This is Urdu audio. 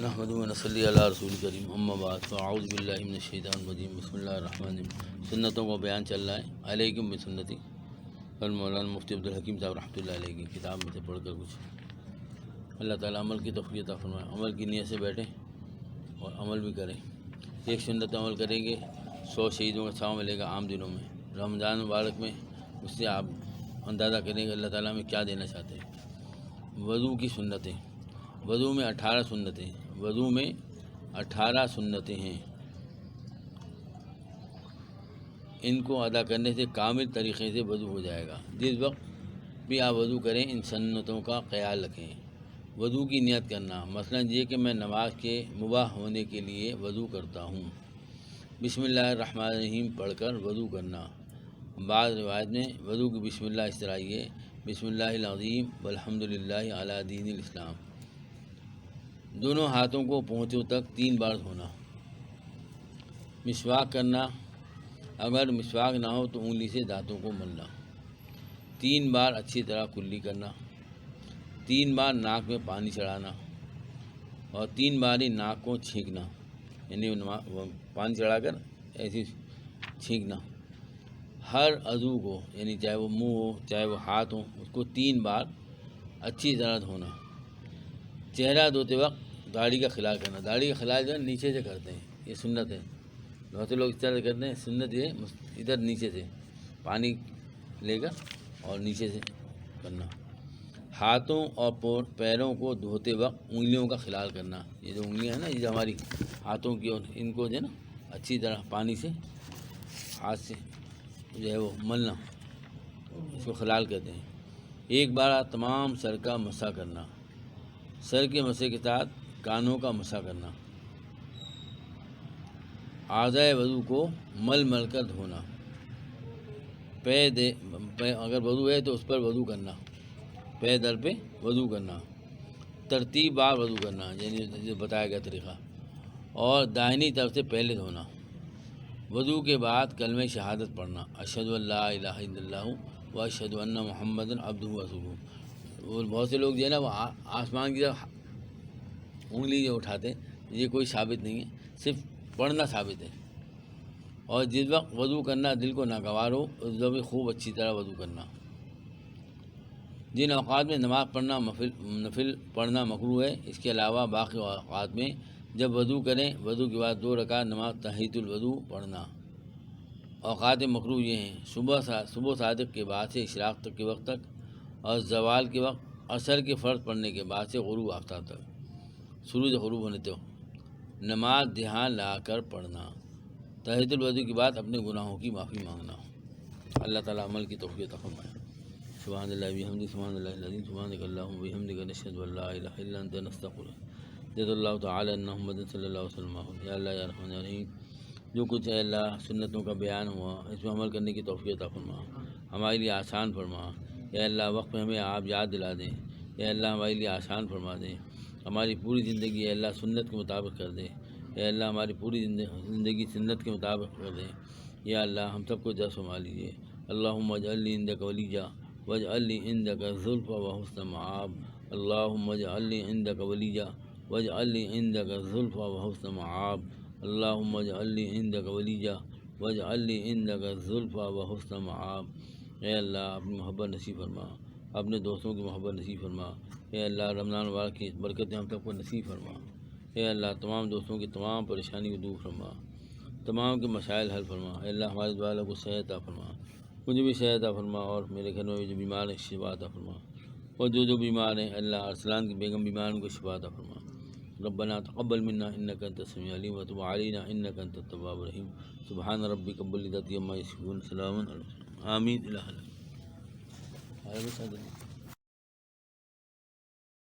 نحمد و نصلی علی رسول کریم اما بعد فاعوذ باللہ من الشیطان الرجیم بسم اللہ الرحمن الرحیم۔ سنتوں کو بیان چل رہا ہے، علیکم بسنتی، اور مولانا مفتی عبدالحکیم صاحب رحمۃ اللہ علیہ کی کتاب میں سے پڑھ کر کچھ اللہ تعالیٰ عمل کی توفیق عطا فرمائے، عمل کی نیت سے بیٹھیں اور عمل بھی کریں۔ ایک سنت عمل کریں گے 100 شہیدوں کا ثواب ملے گا عام دنوں میں۔ رمضان مبارک میں اس سے آپ اندازہ کریں گے اللہ تعالیٰ ہمیں کیا دینا چاہتے ہیں۔ وضو کی سنتیں، وضو میں 18 سنتیں، وضو میں 18 سنتیں ہیں۔ ان کو ادا کرنے سے کامل طریقے سے وضو ہو جائے گا۔ جس وقت بھی آپ وضو کریں ان سنتوں کا خیال رکھیں۔ وضو کی نیت کرنا، مثلا یہ کہ میں نماز کے مباح ہونے کے لیے وضو کرتا ہوں، بسم اللہ الرحمن الرحیم پڑھ کر وضو کرنا۔ بعض روایت میں وضو کی بسم اللہ اس طرح ہے، بسم اللہ العظیم والحمد للہ علی دین الاسلام۔ دونوں ہاتھوں کو پہنچوں تک 3 بار دھونا۔ مسواک کرنا، اگر مسواک نہ ہو تو انگلی سے دانتوں کو ملنا۔ 3 بار اچھی طرح کلی کرنا۔ 3 بار ناک میں پانی چڑھانا اور 3 بار ہی ناک کو چھینکنا، یعنی پانی چڑھا کر ایسے چھینکنا۔ ہر عضو کو، یعنی چاہے وہ منہ ہو چاہے وہ ہاتھ ہو، اس کو 3 بار اچھی طرح دھونا۔ چہرہ دھوتے وقت داڑھی کا خلال کرنا۔ داڑھی کا خلال جو ہے نیچے سے کرتے ہیں، یہ سنت ہے۔ بہت سے لوگ اس طرح سے کرتے ہیں، سنت یہ ادھر نیچے سے پانی لے کر اور نیچے سے کرنا۔ ہاتھوں اور پیروں کو دھوتے وقت انگلیوں کا خلال کرنا۔ یہ جو انگلیاں ہیں نا، یہ جو ہماری ہاتھوں کی، اور ان کو جو ہے نا اچھی طرح پانی سے ہاتھ سے جو ہے وہ ملنا، اس کو خلال کہتے ہیں۔ ایک بار تمام سر کا مسح کرنا۔ سر کے مسح کے ساتھ کانوں کا مسح کرنا۔ اعضائے وضو کو مل مل کر دھونا۔ اگر وضو ہے تو اس پر وضو کرنا، پے در پہ وضو کرنا۔ ترتیب بار وضو کرنا، یعنی جو بتایا گیا طریقہ، اور داہنی طرف سے پہلے دھونا۔ وضو کے بعد کلمہ شہادت پڑھنا، اشہد ان لا الہ الا اللہ و اشہد ان محمد عبدہ و رسولہ۔ اور بہت سے لوگ جو ہے نا وہ آسمان کی طرف انگلی جو اٹھاتے ہیں، یہ کوئی ثابت نہیں ہے، صرف پڑھنا ثابت ہے۔ اور جس وقت وضو کرنا دل کو ناگوار ہو اس وقت بھی خوب اچھی طرح وضو کرنا۔ جن اوقات میں نماز پڑھنا نفل پڑھنا مکروہ ہے، اس کے علاوہ باقی اوقات میں جب وضو کریں وضو کے بعد 2 رکعت نماز تحیۃ الوضو پڑھنا۔ اوقات مکروہ یہ ہیں: صبح صادق کے بعد سے اشراق تک کے وقت تک، اور زوال کے وقت، عصر کے فرض پڑھنے کے بعد سے غروب آفتاب تک، سورج غروب ہونے تک۔ نماز دھیان لا کر پڑھنا۔ تحیۃ الوضو کے بعد اپنے گناہوں کی معافی مانگنا۔ اللہ تعالیٰ عمل کی توفیق عطا فرمائے۔ سبحان اللہ بحمدہ، سبحان اللہ العظیم، سبحانک اللہم وبحمدک، نشہد ان لا الہ الا انت، نستغفرک۔ جزا اللہ تعالیٰ عن محمد صلی اللہ علیہ وسلم۔ یا اللہ یا رحمن یا رحیم، جو کچھ ہے اللہ سنتوں کا بیان ہوا اس میں عمل کرنے کی توفیق عطا فرما، ہمارے لیے آسان فرما۔ یا اللہ وقت میں ہمیں آپ یاد دلا دیں۔ یا اللہ ہمارے لیے آسان فرما دیں، ہماری پوری زندگی اے اللہ سنت کے مطابق کر دیں۔ اے اللہ ہماری پوری زندگی سنت کے مطابق کر دیں۔ یا اللہ ہم سب کو جذب فرما لیجیے۔ اللہم اجعلنی عندک ولیجا واجعل لی عندک زلفی وحسن مآب۔ اللہم اجعل لی عندک ولیجا واجعل لی عندک زلفی وحسن مآب۔ اللہم اجعل لی عندک ولیجا واجعل لی عندک زلفی وحسن مآب۔ اے اللہ اپنی محبت نصیب فرما، اپنے دوستوں کی محبت نصیب فرما۔ اے اللہ رمضان مبارک کی برکتیں ہم سب کو نصیب فرما۔ اے اللہ تمام دوستوں کی تمام پریشانی کو دور فرما، تمام کے مسائل حل فرما۔ اے اللہ ہمارے دعا کو صحت عطا فرما، مجھے بھی صحت عطا فرما، اور میرے گھر میں جو بیمار ہیں شفا عطا فرما، اور جو بیمار ہیں اللہ ارسلان کی بیگم بیمار ان کو شفا عطا فرما۔ ربنا تقبل منا انک انت السمیع العلیم وتب علینا انک انت التواب الرحیم۔ سبحان ربک رب العزۃ عما یصفون، سلام علی المرسلین، آمین۔ الہ